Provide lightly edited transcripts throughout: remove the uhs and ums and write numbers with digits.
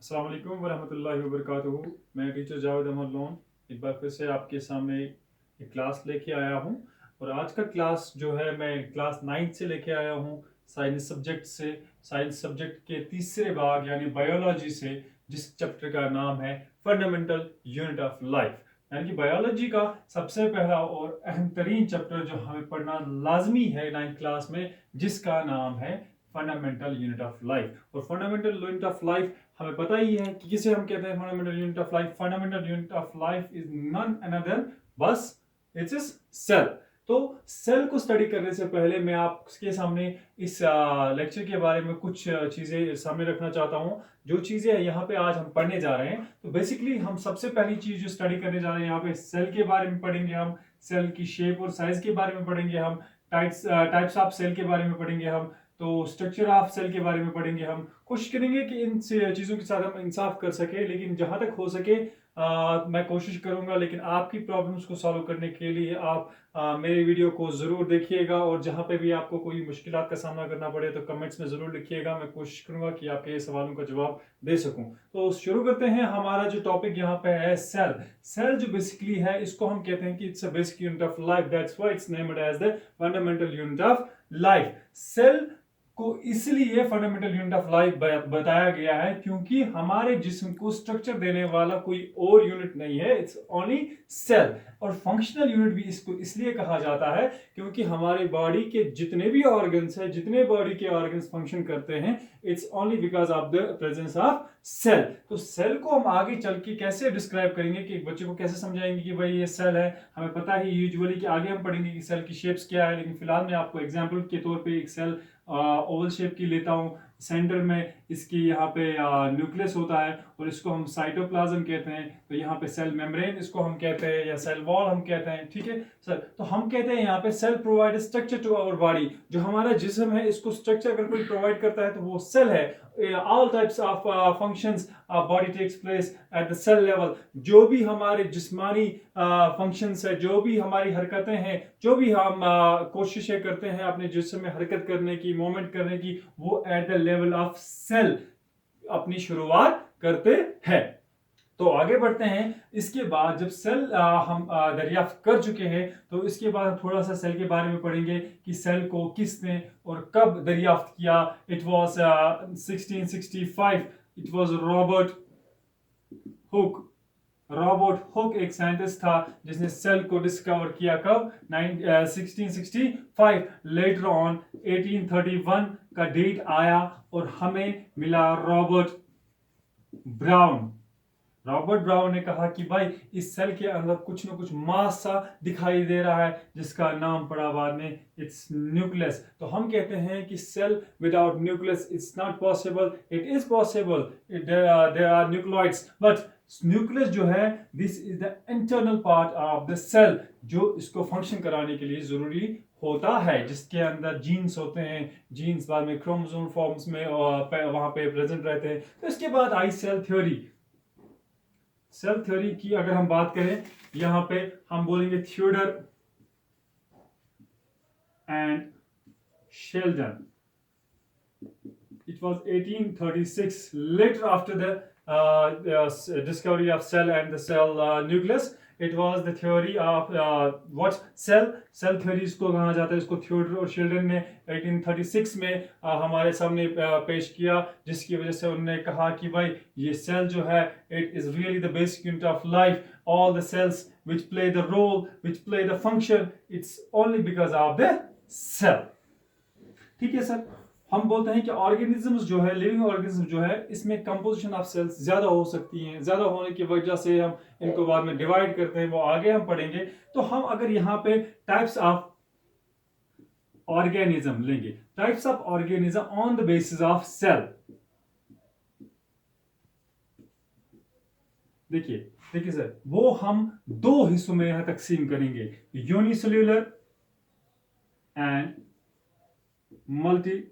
अस्सलाम वालेकुम वरहमतुल्लाहि वबरकातुहू। मैं टीचर जावेद अहमद लोन एक बार फिर से आपके सामने एक क्लास लेके आया हूँ। और आज का क्लास जो है मैं क्लास 9 से लेके आया हूँ, साइंस सब्जेक्ट से। साइंस सब्जेक्ट के तीसरे भाग यानी बायोलॉजी से, जिस चैप्टर का नाम है फंडामेंटल यूनिट ऑफ लाइफ। यानी कि बायोलॉजी का सबसे पहला और अहम तरीन चैप्टर जो हमें पढ़ना लाजमी है 9th क्लास में, जिसका नाम है फंडामेंटल यूनिट ऑफ लाइफ। और फंडामेंटल यूनिट ऑफ लाइफ हमें पता ही है कि किसे हम कहते हैं fundamental unit of life. Fundamental unit of life is none another बस इट्स इज सेल। तो सेल को स्टडी करने से पहले मैं आपके सामने इस लेक्चर के बारे में कुछ चीजें सामने रखना चाहता हूं। जो चीजें यहाँ पे आज हम पढ़ने जा रहे हैं, तो बेसिकली हम सबसे पहली चीज जो स्टडी करने जा रहे हैं यहाँ पे सेल के बारे में पढ़ेंगे। हम सेल की शेप और साइज के बारे में पढ़ेंगे। हम टाइप्स ऑफ सेल के बारे में पढ़ेंगे। हम तो स्ट्रक्चर ऑफ सेल के बारे में पढ़ेंगे। हम कोशिश करेंगे कि इन चीज़ों के साथ हम इंसाफ कर सके, लेकिन जहां तक हो सके मैं कोशिश करूंगा। लेकिन आपकी प्रॉब्लम्स को सॉल्व करने के लिए आप मेरे वीडियो को ज़रूर देखिएगा, और जहां पे भी आपको कोई मुश्किलात का सामना करना पड़े तो कमेंट्स में ज़रूर लिखिएगा। मैं कोशिश करूंगा कि आपके सवालों का जवाब दे सकूं। तो शुरू करते हैं। हमारा जो टॉपिक यहाँ पे है सेल। सेल जो बेसिकली है, इसको हम कहते हैं कि it's a basic unit of life. That's why it's named as the fundamental unit of life. Cell को इसलिए फंडामेंटल यूनिट ऑफ लाइफ बताया गया है क्योंकि हमारे जिस्म को स्ट्रक्चर देने वाला कोई और यूनिट नहीं है, इट्स ओनली सेल। और फंक्शनल यूनिट भी इसको इसलिए कहा जाता है क्योंकि हमारे बॉडी के जितने भी ऑर्गन्स हैं, जितने बॉडी के ऑर्गन्स फंक्शन करते हैं, it's only because of the presence of cell. तो सेल को हम आगे चल के कैसे डिस्क्राइब करेंगे, कि एक बच्चे को कैसे समझाएंगे कि भाई ये सेल है, हमें पता है यूजुअली कि आगे हम पढ़ेंगे कि सेल की शेप्स क्या है। लेकिन फिलहाल मैं आपको एग्जांपल के तौर पे एक सेल ओवल शेप की लेता हूँ। सेंटर में इसकी यहाँ पे न्यूक्लियस होता है, और इसको हम साइटोप्लाज्म कहते हैं। तो यहाँ पे सेल मेम्ब्रेन इसको हम कहते हैं, या सेल वॉल हम कहते हैं। ठीक है सर, तो हम कहते हैं यहाँ पे cell provide structure to our body. जो हमारा जिस्म है, इसको स्ट्रक्चर अगर कोई प्रोवाइड करता है तो वो सेल है। All types of functions body takes place at the cell level. जो भी हमारे जिस्मानी फंक्शंस है, जो भी हमारी हरकतें हैं, जो भी हम कोशिशें करते हैं अपने जिस्म में हरकत करने की, मूवमेंट करने की, वो at the level of cell अपनी शुरुआत करते हैं। तो आगे बढ़ते हैं। इसके बाद जब सेल हम दरियाफ्त कर चुके हैं, तो इसके बाद हम थोड़ा सा सेल के बारे में पढ़ेंगे कि सेल को किसने और कब दरियाफ्त किया। It was 1665। It was Robert Hooke. Robert Hooke एक साइंटिस्ट था जिसने सेल को डिस्कवर किया। कब? 1665। लेटर ऑन 1831 का डेट आया और हमें मिला रॉबर्ट ब्राउन। रॉबर्ट ब्राउन ने कहा कि भाई इस सेल के अंदर कुछ ना कुछ मास सा दिखाई दे रहा है, जिसका नाम पड़ा बाद में इट्स न्यूक्लियस। तो हम कहते हैं कि cell without nucleus it's not possible. It is possible, there are nucleoids, but nucleus जो है, this is the internal part of the cell, जो इसको फंक्शन कराने के लिए जरूरी होता है, जिसके अंदर जीन्स होते हैं। जीन्स बाद में क्रोमोसोम फॉर्म्स में वहां पे प्रेजेंट रहते हैं। तो इसके बाद आई सेल थ्योरी। सेल थ्योरी की अगर हम बात करें, यहां पे हम बोलेंगे Theodor and Sheldon. It was 1836, later after the discovery of cell and the cell nucleus. It was the theory of what cell theory इसको कहा जाता है। इसको थियोडर और शेल्डन ने 1836 में हमारे सामने पेश किया, जिसकी वजह से उन्होंने कहा कि भाई ये सेल जो है, it is really the basic unit of life. All the cells which play the role, which play the function, it's only because of the cell. ठीक है सर। हम बोलते हैं कि ऑर्गेनिजम्स जो है, लिविंग ऑर्गेनिज्म जो है, इसमें कंपोजिशन ऑफ सेल्स ज्यादा हो सकती हैं। ज्यादा होने की वजह से हम इनको बाद में डिवाइड करते हैं, वो आगे हम पढ़ेंगे। तो हम अगर यहाँ पे टाइप्स ऑफ ऑर्गेनिज्म लेंगे, types of organism on the basis of cell. देखिए देखिए सर, वो हम दो हिस्सों में यहां तकसीम करेंगे, unicellular and multi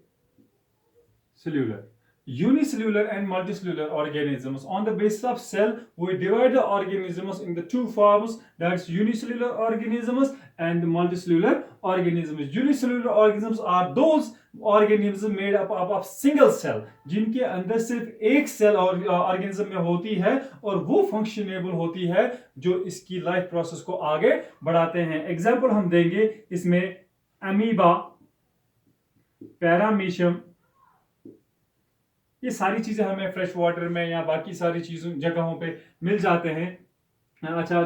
cellular. Unicellular and multicellular organisms. On the basis of cell, we divide the organisms in the two forms, that's unicellular organisms and multicellular organisms. Unicellular organisms are those organism made up of single cell, जिनके अंदर सिर्फ एक cell और organism में होती है और वो फंक्शनेबल होती है, जो इसकी लाइफ प्रोसेस को आगे बढ़ाते हैं। एग्जाम्पल हम देंगे इसमें अमीबा, पैरामीशियम, ये सारी चीजें हमें फ्रेश वाटर में या बाकी सारी चीजों जगहों पे मिल जाते हैं। अच्छा,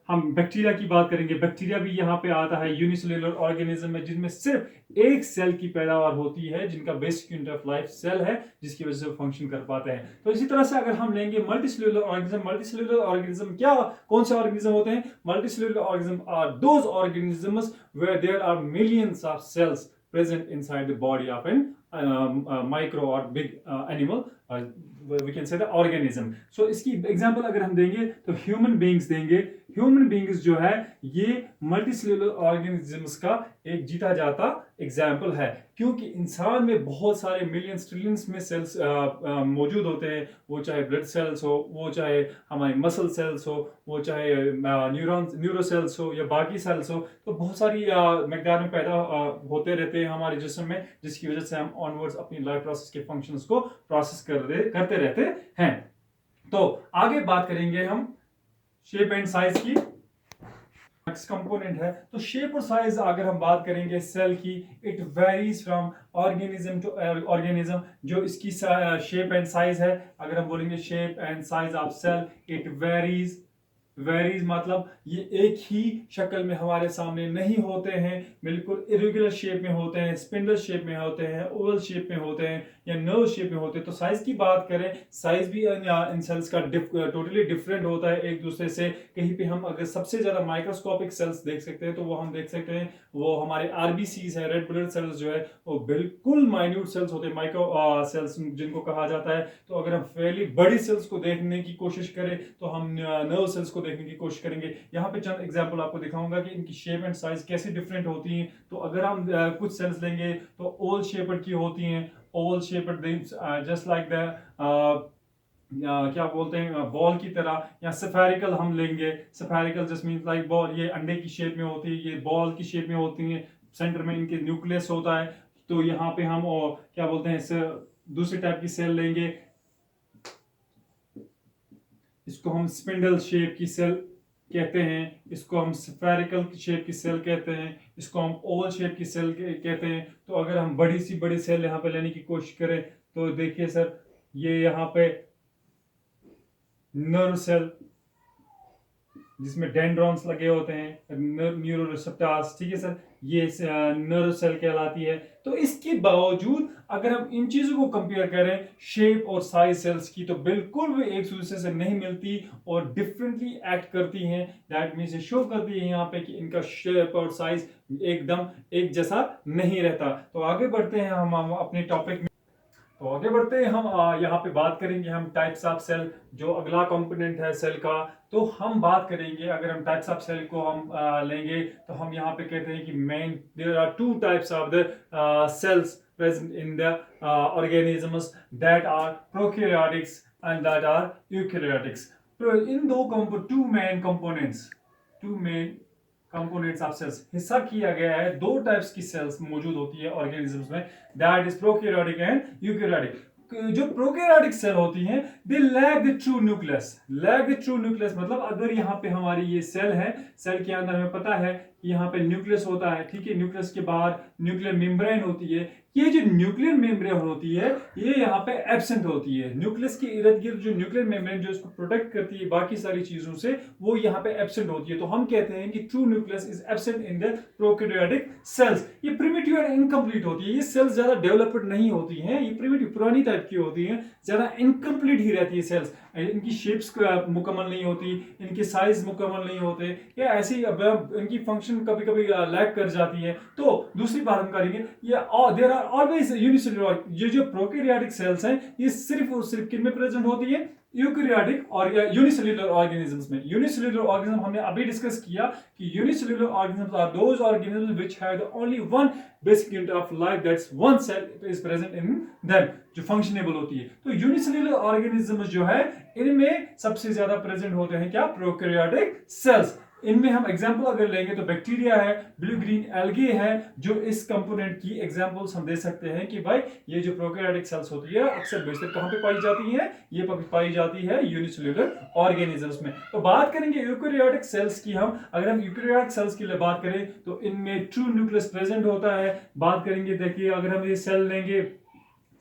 हम बैक्टीरिया की बात करेंगे। बैक्टीरिया भी यहाँ पे आता है यूनिसेल्युलर ऑर्गेनिज्म में, जिनमें सिर्फ एक सेल की पैदावार होती है, जिनका basic unit of life cell है, जिसकी वजह से फंक्शन कर पाते हैं। तो इसी तरह से अगर हम लेंगे मल्टीसेल्युलर ऑर्गेनिज्म, मल्टीसेल्युलर ऑर्गेनिज्म क्या, कौन से ऑर्गेनिज्म होते हैं? Multicellular organism are those organisms where there are millions of cells present inside the body of an micro or big animal, we can say the organism. So इसकी example अगर हम देंगे तो ह्यूमन बीइंग्स देंगे। Human beings जो है ये multicellular organisms का एक जीता जाता एग्जाम्पल है, क्योंकि इंसान में बहुत सारे मिलियंस ट्रिलियंस में सेल्स मौजूद होते हैं, वो चाहे ब्लड सेल्स हो, वो चाहे हमारे मसल सेल्स हो, वो चाहे न्यूरो सेल्स हो या बाकी सेल्स हो। तो बहुत सारी मकदार में पैदा होते रहते हैं हमारे जिस्म में, जिसकी वजह से हम ऑनवर्ड्स अपनी लाइफ प्रोसेस के फंक्शंस को प्रोसेस करते रहते हैं। तो आगे बात करेंगे हम शेप एंड साइज की। नेक्स्ट कंपोनेंट है, तो शेप और साइज अगर हम बात करेंगे सेल की, it varies from organism to organism. जो इसकी शेप एंड साइज है, अगर हम बोलेंगे shape and size of cell, it varies मतलब ये एक ही शक्ल में हमारे सामने नहीं होते हैं, बिल्कुल इरेगुलर शेप में होते हैं, स्पिंडल शेप में होते हैं, ओवल शेप में होते हैं या नर्व शेप में होते हैं। तो साइज की बात करें, साइज भी इन सेल्स का टोटली डिफरेंट होता है एक दूसरे से। कहीं पे हम अगर सबसे ज्यादा माइक्रोस्कोपिक सेल्स देख सकते हैं, तो वो हम देख सकते हैं वो हमारे आरबीसीज है, रेड ब्लड सेल्स जो है वो बिल्कुल माइन्यूट सेल्स होते हैं, माइक्रो सेल्स जिनको कहा जाता है। तो अगर हम फेयरली बड़ी सेल्स को देखने की कोशिश करें तो हम नर्व सेल्स को देखने की कोशिश करेंगे। यहाँ पे चंद एग्जांपल आपको दिखाऊंगा कि इनकी शेप एंड साइज कैसे डिफरेंट होती हैं। तो अगर हम कुछ सेल्स लेंगे तो ओवल शेप्ड की होती हैं, Oval shaped just like the क्या बोलते हैं बॉल की तरह, या स्फेरिकल हम लेंगे, spherical just means like ball, ये अंडे की शेप में होती है, ये बॉल की शेप में होती है, सेंटर में इनके न्यूक्लियस होता है। तो यहाँ पे हम क्या बोलते हैं दूसरे टाइप की सेल लेंगे, इसको हम स्पिंडल शेप की सेल कहते हैं, इसको हम स्फेरिकल शेप की सेल कहते हैं, इसको हम ओवल शेप की सेल कहते हैं। तो अगर हम बड़ी सेल यहाँ पे लेने की कोशिश करें तो देखिए सर, ये यहाँ पे नर्व सेल जिसमें डेंड्रॉन्स लगे होते हैं, न्यूरोरिसेप्टर्स, ठीक है सर, ये नर्व सेल कहलाती है। तो इसके बावजूद अगर हम इन चीजों को कंपेयर करें शेप और साइज सेल्स की, तो बिल्कुल भी एक दूसरे से नहीं मिलती और डिफरेंटली एक्ट करती हैं। दैट मींस ये शो करती है यहाँ पे कि इनका शेप और साइज एकदम एक जैसा नहीं रहता। तो आगे बढ़ते हैं हम अपने टॉपिक में। तो आगे बढ़ते हैं हम यहाँ पे बात करेंगे हम टाइप्स ऑफ सेल, जो अगला कंपोनेंट है सेल का। तो हम बात करेंगे, अगर हम टाइप्स ऑफ सेल को हम लेंगे तो हम यहाँ पे कहते हैं कि main there are two types of the cells present in the organisms, that are prokaryotics and that are eukaryotics. In two main components of cells हिस्सा किया गया है, दो टाइप्स की सेल्स मौजूद होती है ऑर्गेनिजम्स में, that is prokaryotic and eukaryotic. जो प्रोकैरियोटिक सेल होती हैं they lack the true nucleus, मतलब अगर यहाँ पे हमारी ये सेल है, सेल के अंदर हमें पता है कि यहाँ पे न्यूक्लियस होता है, ठीक है, न्यूक्लियस के बाहर न्यूक्लियर मेम्ब्रेन होती है। ये जो न्यूक्लियर मेम्ब्रेन होती है ये यहाँ पे एब्सेंट होती है, न्यूक्लियस के इर्द गिर्द जो न्यूक्लियर मेम्ब्रेन जो इसको प्रोटेक्ट करती है बाकी सारी चीजों से, वो यहाँ पे एब्सेंट होती है। तो हम कहते हैं कि true nucleus is absent in the prokaryotic cells. ये प्रिमिटिव एंड इनकम्प्लीट होती है, ये सेल्स ज्यादा डेवलप्ड नहीं होती हैं, ये प्रिमिटिव पुरानी टाइप की होती हैं, ज्यादा इनकम्प्लीट ही रहती है सेल्स। इनकी शेप्स मुकम्मल नहीं होती, इनके साइज मुकम्मल नहीं होते, या ऐसी इनकी फंक्शन कभी कभी लैक कर जाती है। तो दूसरी बात हम करेंगे, ये देयर आर ऑलवेज यूनिसेल्युलर, ये जो प्रोकैरियोटिक सेल्स हैं ये सिर्फ और सिर्फ किन में प्रेजेंट होती है? यूकैरियोटिक और यूनिसेल्युलर ऑर्गेनिजम्स में। यूनिसेल्युलर ऑर्गेनिज्म हमने अभी डिस्कस किया कि unicellular organisms are those organisms which have only one basic unit of life, that's one cell is present in them, जो फंक्शनेबल होती है। तो यूनिसेल्युलर ऑर्गेनिजम्स जो है इनमें सबसे ज्यादा प्रेजेंट होते हैं क्या? Prokaryotic cells. इनमें हम एग्जांपल अगर लेंगे तो बैक्टीरिया है, ब्लू ग्रीन एल्गे है, जो इस कंपोनेंट की एग्जांपल्स हम दे सकते हैं कि भाई ये जो प्रोकैरियोटिक सेल्स होती है अक्सर बेशतर कहां पे पाई जाती है, ये पाई जाती है यूनिसेल्युलर ऑर्गेनिजम्स में। तो बात करेंगे यूकेरियोटिक सेल्स की हम, अगर हम यूकेरियोटिक सेल्स की बात करें तो इनमें ट्रू न्यूक्लियस प्रेजेंट होता है। बात करेंगे, देखिए अगर हम ये सेल लेंगे,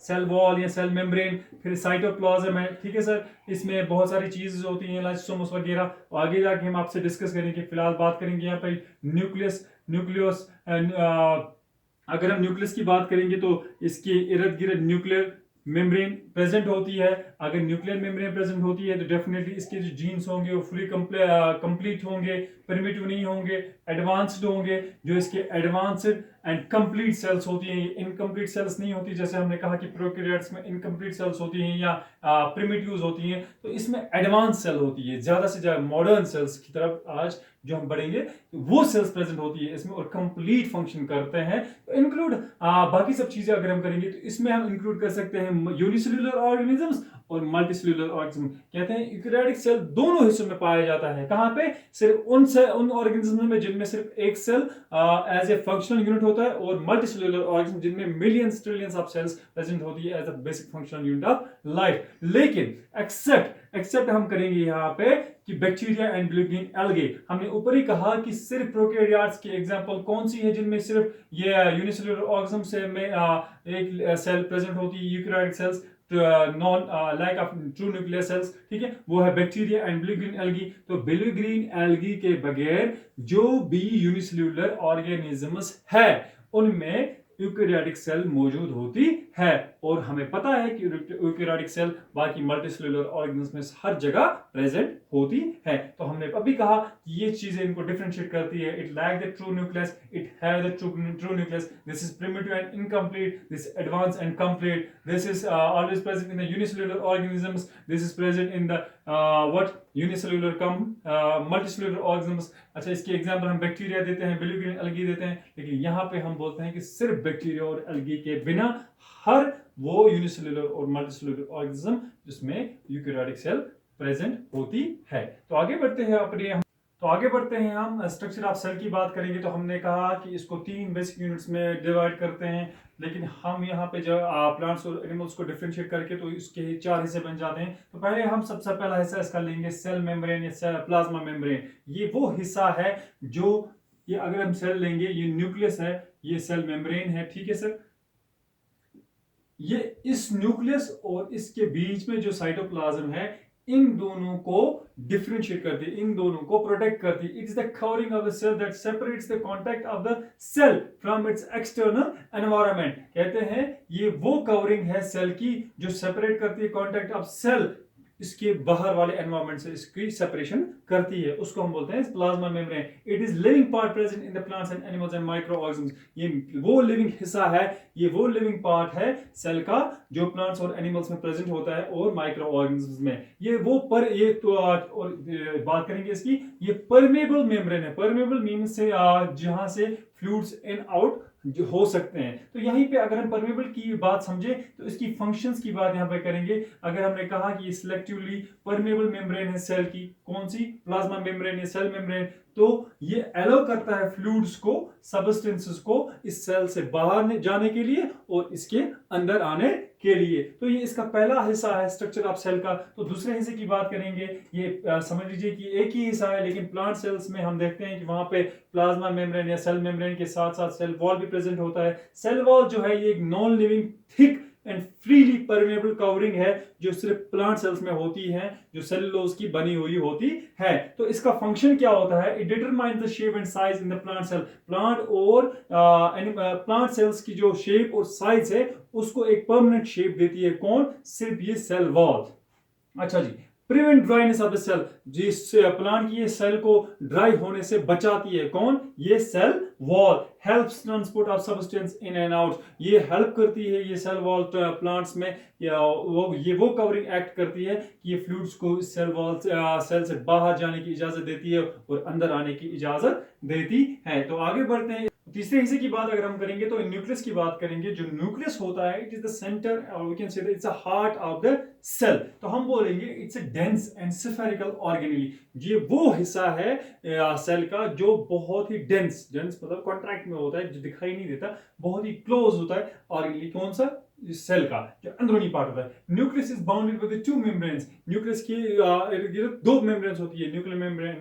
सेल वॉल या सेल मेम्ब्रेन, फिर साइटोप्लाज्म है, ठीक है सर, इसमें बहुत सारी चीजें होती हैं, लाइसोसोम्स वगैरह, आगे जाके हम आपसे डिस्कस करेंगे। फिलहाल बात करेंगे यहाँ पे न्यूक्लियस, न्यूक्लियस अगर हम न्यूक्लियस की बात करेंगे तो इसके इर्द गिर्द न्यूक्लियर मेम्ब्रेन प्रेजेंट होती है। अगर न्यूक्लियर मेम्ब्रेन प्रेजेंट होती है तो डेफिनेटली इसके जो जीन्स होंगे वो फुली कंप्लीट होंगे, प्रिमिटिव नहीं होंगे, एडवांस्ड होंगे। जो इसके एडवांस्ड एंड कंप्लीट सेल्स होती हैं, इनकम्प्लीट सेल्स नहीं होती, जैसे हमने कहा कि प्रोकैरियोट्स में इनकम्प्लीट सेल्स होती हैं या प्रिमिटिव्स होती हैं, तो इसमें एडवांस सेल होती है, ज्यादा से ज्यादा मॉडर्न सेल्स की तरफ आज जो हम बढ़ेंगे वो सेल्स प्रेजेंट होती है इसमें और कंप्लीट फंक्शन करते हैं। तो इंक्लूड बाकी सब चीजें अगर हम करेंगे तो इसमें हम इंक्लूड कर सकते हैं यूनिसेल्युलर ऑर्गेनिजम्स और मल्टीसेल्युलर ऑर्गेनिज्म। कहते हैं यूकेरियोटिक सेल दोनों हिस्सों में पाया जाता है। कहां पे? सिर्फ उन ऑर्गेनिज्म में जिनमें सिर्फ एक cell as a functional unit होता है, और मल्टीसेल्युलर ऑर्गेनिज्म जिनमें millions trillions of cells present होती है as a basic functional unit of life. लेकिन एक्सेप्ट हम करेंगे यहाँ पे कि bacteria and blue green algae. हमने ऊपर ही कहा कि सिर्फ प्रोकैरियोट्स की एग्जांपल कौन सी है जिनमें सिर्फ ये यूनिसेल्युलर ऑर्गेनिज्म से में एक सेल प्रेजेंट होती है, eukaryotic cells non like of true nuclear cells, ठीक है, वो है bacteria and blue green algae. तो ब्लू ग्रीन एल्गी के बगैर जो भी यूनिसेल्युलर ऑर्गेनिजम्स है उनमें यूकेरियोटिक सेल मौजूद होती है, और हमें पता है कि यूकेरियोटिक सेल बाकी मल्टीसेल्युलर ऑर्गेनिज्म में हर जगह प्रेजेंट होती है। तो हमने अभी कहा कि ये चीजें इनको डिफरेंशिएट करती है। It lack the true nucleus, it have the true nucleus, this is primitive and incomplete, this advance and complete, this is always present in the unicellular organisms, this is present in the what unicellular multicellular organisms। अच्छा, इसके example हम bacteria देते हैं, blue green algae देते हैं, लेकिन यहाँ पे हम बोलते हैं कि सिर्फ बैक्टीरिया और एल्गी के बिना हर वो यूनिसेल्युलर और मल्टीसेल्युलर ऑर्गेनिज्म जिसमें यूकेरियोटिक सेल प्रेजेंट होती है। तो आगे बढ़ते हैं हम स्ट्रक्चर ऑफ सेल की बात करेंगे। तो हमने कहा कि इसको 3 बेसिक यूनिट्स में डिवाइड करते हैं, लेकिन हम यहाँ पे जो प्लांट्स और एनिमल्स को डिफरेंशिएट करके तो इसके 4 हिस्से बन जाते हैं। तो पहले हम सबसे पहला हिस्सा इसका लेंगे सेल मेम्ब्रेन या सेल प्लाज्मा मेम्ब्रेन। ये वो हिस्सा है जो, ये अगर हम सेल लेंगे, ये न्यूक्लियस है, ये सेल मेम्ब्रेन है, ठीक है सर। ये इस न्यूक्लियस और इसके बीच में जो साइटोप्लाज्म है, इन दोनों को डिफरेंशिएट करती है, इन दोनों को प्रोटेक्ट करती है। It is the covering of the cell that separates the contact of the cell from its external environment. कहते हैं ये वो कवरिंग है सेल की जो सेपरेट करती है कांटेक्ट ऑफ सेल, इसके बाहर वाले एनवायरनमेंट से इसकी सेपरेशन करती है, उसको हम बोलते हैं plasma membrane. It is living part present in the plants and animals and micro organisms. ये वो लिविंग हिस्सा है, ये वो लिविंग पार्ट है सेल का जो प्लांट्स और एनिमल्स में प्रेजेंट होता है और माइक्रो ऑर्गेनिज्म्स में। ये वो पर ये तो और बात करेंगे इसकी, ये परमेबल मेम्ब्रेन है। परमेबल मींस से जहां से फ्लूइड्स इन आउट जो हो सकते हैं। तो यहीं पे अगर हम परमेबल की बात समझे तो इसकी फंक्शंस की बात यहां पे करेंगे। अगर हमने कहा कि सिलेक्टिवली परमेबल मेम्ब्रेन है सेल की, कौन सी? प्लाज्मा मेम्ब्रेन या सेल मेम्ब्रेन, तो ये अलाउ करता है फ्लूइड्स को, सब्सटेंसेस को इस सेल से बाहर जाने के लिए और इसके अंदर आने के लिए। तो ये इसका पहला हिस्सा है स्ट्रक्चर ऑफ सेल का। तो दूसरे हिस्से की बात करेंगे, ये समझ लीजिए कि एक ही हिस्सा है, लेकिन प्लांट सेल्स में हम देखते हैं कि वहां पे प्लाज्मा मेम्ब्रेन या सेल मेम्ब्रेन के साथ साथ सेल वॉल भी प्रेजेंट होता है। सेल वॉल जो है ये एक non living thick and freely permeable covering है जो सिर्फ प्लांट सेल्स में होती है, जो सेलुलोज की बनी हुई होती है। तो इसका फंक्शन क्या होता है? It determines the shape and size in the plant cell. Plant और प्लांट सेल्स की जो शेप और साइज है उसको एक परमानेंट शेप देती है, कौन? सिर्फ ये सेल वॉल। अच्छा जी, prevent dryness of the cell, जिस प्लांट की ये सेल को ड्राई होने से बचाती है, कौन? ये cell wall. Helps transport of substance in and out, ये हेल्प करती है ये सेल वॉल प्लांट्स में, या वो कवरिंग एक्ट करती है कि ये फ्लूइड्स को सेल वॉल सेल से बाहर जाने की इजाजत देती है और अंदर आने की इजाजत देती है। तो आगे बढ़ते हैं, तीसरे हिस्से की बात अगर हम करेंगे तो न्यूक्लियस की बात करेंगे। जो न्यूक्लियस होता है, इट इज द सेंटर, और we can say it's a heart of the cell, तो हम बोलेंगे it's a dense and spherical organelle. ये वो हिस्सा है सेल का जो बहुत ही डेंस, डेंस मतलब कॉन्ट्रैक्ट में होता है, जो दिखाई नहीं देता, बहुत ही क्लोज होता है ऑर्गेनेली। कौन सा? सेल का जो अंदरूनी पार्ट होता है। Nucleus is bounded with two membranes, nucleus की इर्द गिर्द दो मेम्ब्रेन्स होती है, न्यूक्लियर मेम्ब्रेन,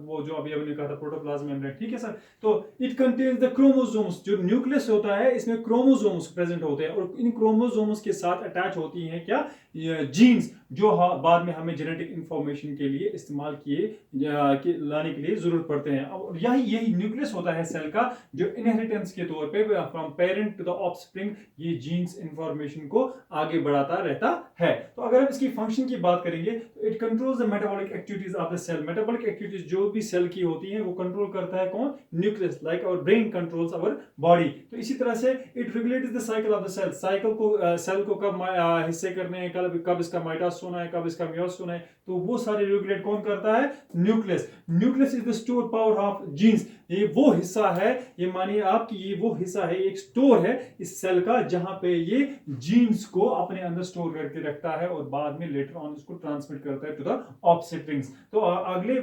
वो जो अभी हमने कहा था प्रोटोप्लाज्म मेम्ब्रेन, ठीक है सर। तो इट कंटेन्स द क्रोमोसोम्स, जो न्यूक्लियस होता है इसमें क्रोमोसोम्स प्रेजेंट होते हैं, और इन क्रोमोसोम्स के साथ अटैच होती हैं क्या? जीन्स, जो बाद में हमें जेनेटिक इंफॉर्मेशन के लिए इस्तेमाल लाने के लिए जरूरत पड़ते हैं। और यही न्यूक्लियस होता है सेल का, जो इनहेरिटेंस के तौर पे from parent to the offspring ये जीन्स इंफॉर्मेशन को आगे बढ़ाता रहता है। तो अगर हम इसकी फंक्शन की बात करेंगे तो it controls the metabolic activities of the cell. Metabolic activities जो भी सेल की होती हैं वो कंट्रोल करता है कौन? Nucleus, like our brain controls our body. तो इसी तरह से it regulates the cycle of the cell, cycle को सेल को कब हिस्से करने हैं, कब इसका माइटोसिस होना है, कब इसका मेयोसिस होना है, तो वो सारे रेगुलेट कौन करता है? Nucleus. Nucleus is the store power of genes, ये वो हिस्सा है, ये मानिए आप कि ये वो हिस्सा है, एक स्टोर है इस सेल का, जहां पे ये जीन्स को अपने अंदर स्टोर करके रखता है और बाद में लेटर ऑन इसको ट्रांसमिट करता है टू द ऑफस्प्रिंग्स। तो अगले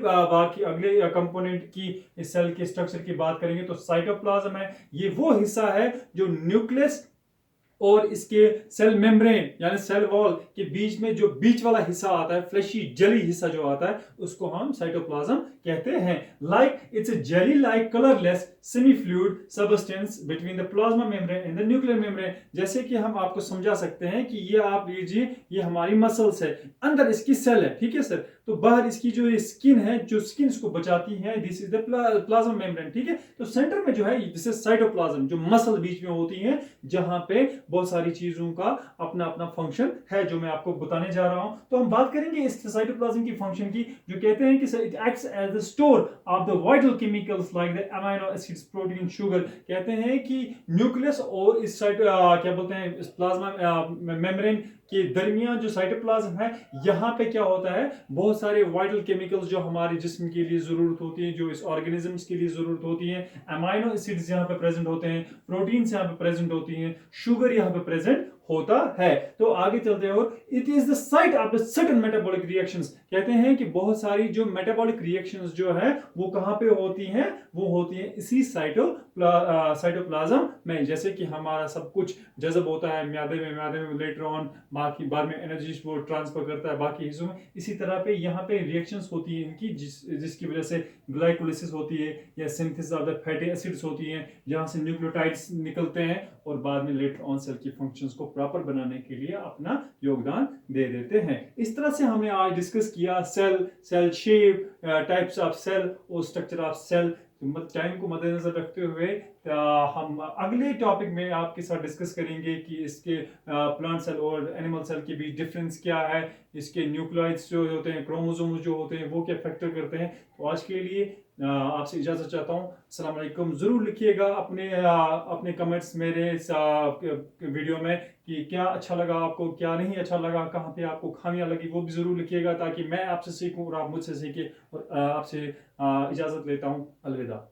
कंपोनेंट की इस सेल के स्ट्रक्चर की बात करेंगे तो साइटोप्लाज्म है, ये वो हिस्सा है जो न्यूक्लियस और इसके सेल मेम्ब्रेन यानी सेल वॉल के बीच में जो बीच वाला हिस्सा आता है, फ्लेशी जेली हिस्सा जो आता है, उसको हम साइटोप्लाज्म कहते हैं। Like it's a jelly like colourless semi fluid substance between the plasma membrane and the nuclear membrane. जैसे कि हम आपको समझा सकते हैं कि ये आप लीजिए, ये हमारी मसल्स है, अंदर इसकी सेल है, ठीक है सर, तो बाहर इसकी जो स्किन है, जो स्किन इसको बचाती है, this is the plasma membrane, ठीक है। तो सेंटर में जो है दिस इज साइटोप्लाज्म, जो मसल बीच में होती है, जहां पे बहुत सारी चीजों का अपना अपना फंक्शन है जो मैं आपको बताने जा रहा हूं। तो हम बात करेंगे इस साइटोप्लाज्म की फंक्शन की, जो कहते हैं कि it acts as the store of the vital chemicals like the amino acids, protein, sugar. कहते हैं कि न्यूक्लियस और इस क्या बोलते हैं, इस प्लाज्मा मेम्ब्रेन के दरमियान जो साइटोप्लाज्म है, यहाँ पे क्या होता है, बहुत सारे वाइटल केमिकल्स जो हमारे जिस्म के लिए जरूरत होती है, जो इस ऑर्गेनिजम्स के लिए जरूरत होती है, अमीनो एसिड्स यहाँ पे प्रेजेंट होते हैं, प्रोटीन्स यहाँ पे प्रेजेंट होती हैं, शुगर यहाँ पे प्रेजेंट होता है। तो आगे चलते हैं, और it is the site of the sudden metabolic reactions. कहते हैं कि बहुत सारी जो मेटाबॉलिक रिएक्शंस जो है वो कहां पे होती हैं? वो होती हैं इसी साइटोप्लाज्म में। जैसे कि हमारा सब कुछ जज़ब होता है म्यादे में लेटर ऑन, बाकी बाद में एनर्जी वो ट्रांसफर करता है बाकी हिस्सों में, इसी तरह पे यहाँ पे रिएक्शंस होती है इनकी, जिसकी वजह से ग्लाइकोलिसिस होती है या synthesis of the fatty acids होती हैं, जहां से न्यूक्लियोटाइड्स निकलते हैं और बाद में लेटर ऑन सेल की फंक्शंस को प्रॉपर बनाने के लिए अपना योगदान दे देते हैं। इस तरह से हमने आज डिस्कस किया cell shape, types of cell और स्ट्रक्चर ऑफ सेल। टाइम को मद्देनजर रखते हुए हम अगले टॉपिक में आपके साथ डिस्कस करेंगे कि इसके प्लांट सेल और एनिमल सेल के बीच डिफरेंस क्या है, इसके न्यूक्लियोइड्स जो होते हैं, क्रोमोसोम्स जो होते हैं, वो क्या फैक्टर करते हैं। तो आज के लिए आपसे इजाज़त चाहता हूँ। अस्सलाम वालेकुम। ज़रूर लिखिएगा अपने कमेंट्स मेरे इस वीडियो में कि क्या अच्छा लगा आपको, क्या नहीं अच्छा लगा, कहाँ पे आपको खामियां लगी, वो भी ज़रूर लिखिएगा, ताकि मैं आपसे सीखूं और आप मुझसे सीखें। और आपसे इजाज़त लेता हूँ। अलविदा।